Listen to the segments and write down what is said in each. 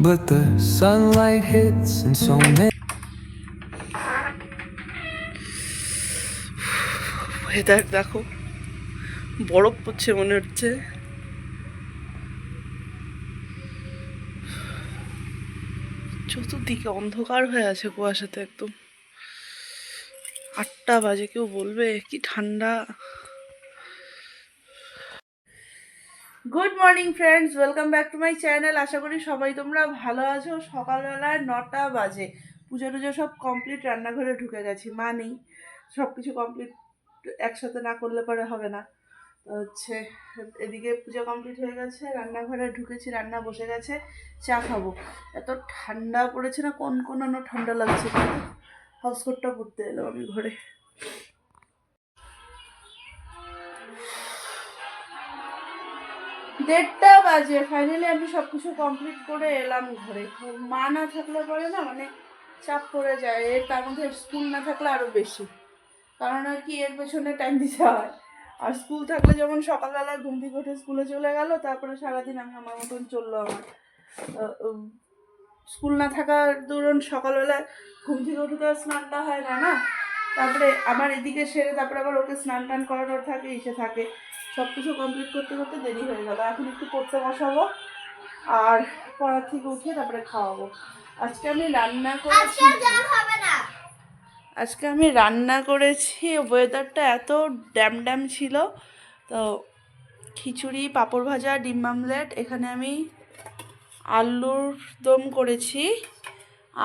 but the sunlight hits and so many. Weather দেখো, বরফ পড়ছে মনে হচ্ছে। চতুর্দিকে অন্ধকার হয়ে আছে কুয়াশাতে একদম। 8টা বাজে, কেউ বলবে কি ঠান্ডা। Good morning friends, welcome back to my channel. আশা করি সবাই তোমরা ভালো আছো। সকালবেলায় 9টা বাজে, পুজো টুজো সব কমপ্লিট, রান্নাঘরে ঢুকে গেছি। মা নেই, সব কিছু কমপ্লিট একসাথে না করলে পরে হবে না। তো হচ্ছে এদিকে পুজো কমপ্লিট হয়ে গেছে, রান্নাঘরে ঢুকেছি, রান্না বসে গেছে, চা খাবো। এত ঠান্ডা পড়েছে না, কোন ঠান্ডা লাগছে। হাউসকোটটা পরতে এলাম আমি ঘরে। 1:30 বাজে, ফাইনালি আমি সব কিছু কমপ্লিট করে এলাম ঘরে। মা না থাকলে পরে না মানে চাপ পড়ে যায়। তার মধ্যে স্কুল না থাকলে আরও বেশি, কারণ আর কি এর পেছনে টাইম দিতে হয়। আর স্কুল থাকলে যেমন সকালবেলায় ঘুম থেকে উঠে স্কুলে চলে গেল, তারপরে সারাদিন আমি আমার মতন চললো আমার। স্কুল না থাকার দরুন সকালবেলায় ঘুম থেকে উঠে তো স্নানটা হয় না, তারপরে আমার এদিকে সেরে তারপরে আবার ওকে স্নান টান করানোর থাকে, এসে থাকে, সব কিছু কমপ্লিট করতে করতে দেরি হয়ে গেল। এখন একটু পড়তে বসাবো, আর পড়ার থেকে উঠে তারপরে খাওয়াবো। আজকে আমি রান্না করেছি, ওয়েদারটা এত ড্যাম ছিল। তো খিচুড়ি, পাঁপড় ভাজা, ডিম আমলেট, এখানে আমি আলুর দম করেছি,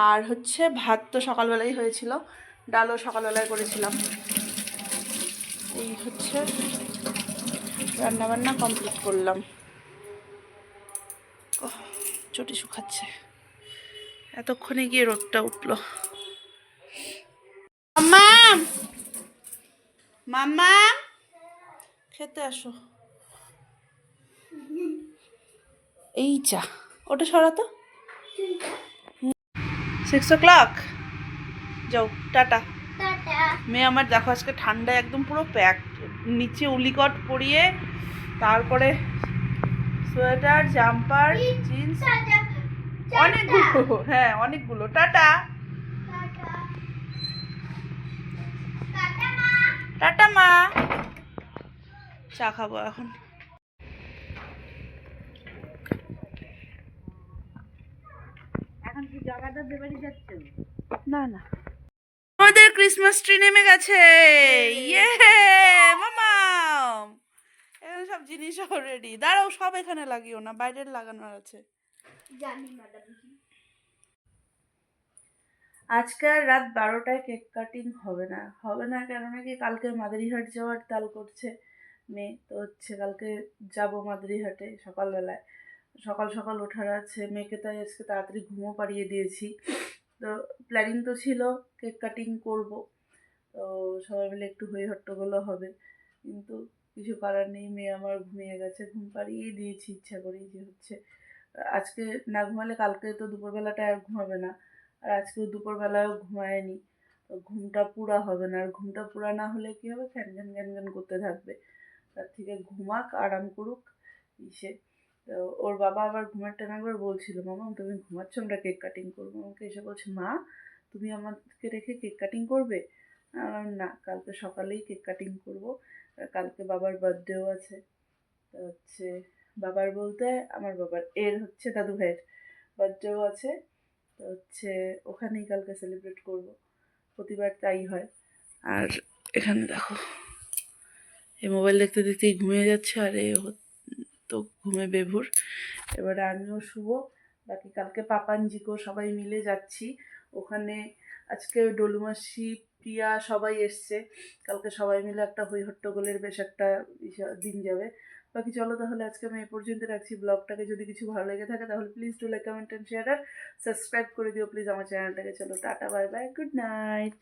আর হচ্ছে ভাত তো সকালবেলাই হয়েছিল, ডালও সকালবেলায় করেছিলাম। এই হচ্ছে রান্নাবান্না কমপ্লিট করলাম। চটি শুকাচ্ছে, এতক্ষণে গিয়ে রোদটা উঠলো। মাম্মাম, মাম্মাম, খেতে আসো। এই চা, ওটা সরাতো। 6 o'clock, যাও, টাটা। মেয়ে আমার দেখো আজকে ঠান্ডায় একদম পুরো প্যাক, নিচে উলিকট পরিয়ে, তারপরে সোয়েটার, জাম্পার, জিন্স, অনেকগুলো, হ্যাঁ অনেকগুলো। টাটা, টাটা মা। চা খাবো এখন। এখন কি জায়গাটা দেবারি যাচ্ছে? না না, আমাদের ক্রিসমাস ট্রি নেমে গেছে। ইয়ে মামা, এখানে সব জিনিস রেডি। দাঁড়াও, সব এখানে লাগিও না, বাইরের লাগানোর আছে। জানি ম্যাডাম। আজকে আর রাত 12টায় কেক কাটিং হবে না, কেননা কি কালকে মাদারিহাট যাওয়ার তাল করছে মেয়ে। তো হচ্ছে কালকে যাব মাদারিহাটে সকালবেলায়, সকাল সকাল ওঠার আছে মেয়েকে, তাই আজকে তাড়াতাড়ি ঘুমও পাড়িয়ে দিয়েছি। তো প্ল্যানিং তো ছিল কেক কাটিং করব, তো সবাই মিলে একটু হই হট্টগোলও হবে, কিন্তু কিছু করার নেই, মেয়ে আমার ঘুমিয়ে গেছে, ঘুম পাড়িয়েই দিয়েছি ইচ্ছা করেই, যে হচ্ছে আজকে না ঘুমালে কালকে তো দুপুরবেলাটা আর ঘুমাবে না, আর আজকে দুপুরবেলাও ঘুমায়নি, তো ঘুমটা পুরা হবে না। আর ঘুমটা পুরা না হলে কী হবে, ঘ্যান ঘ্যান ঘ্যান ঘ্যান করতে থাকবে। তার থেকে ঘুমাক, আরাম করুক ইসে। তো ওর বাবা আবার ঘুমের টাইমে একবার বলছিল, মামা তুমি ঘুমাচ্ছ, আমরা কেক কাটিং করবো। আমাকে এসে বলছে, মা তুমি আমাকে রেখে কেক কাটিং করবে? না, কালকে সকালেই কেক কাটিং করবো, কালকে বাবার বার্থডেও আছে। তো হচ্ছে বাবার বলতে আমার বাবার, এর হচ্ছে দাদু ভাইয়ের বার্থডেও আছে। তো হচ্ছে ওখানেই কালকে সেলিব্রেট করব, প্রতিবার তাই হয়। আর এখানে দেখো, এই মোবাইল দেখতে দেখতেই ঘুমিয়ে যাচ্ছে, আর এ তো ঘুমে বেভুর। এবারে আমিও শুবো। বাকি কালকে পাপানজিকো সবাই মিলে যাচ্ছি ওখানে। আজকে ডলুমাসি, প্রিয়া সবাই এসছে, কালকে সবাই মিলে একটা হই হট্টগোলের বেশ একটা দিন যাবে। বাকি চলো তাহলে আজকে আমি এই পর্যন্ত রাখছি ব্লগটাকে। যদি কিছু ভালো লেগে থাকে তাহলে please do like, comment and share, আর সাবস্ক্রাইব করে দিও প্লিজ আমার চ্যানেলটাকে। চলো tata, bye bye, good night.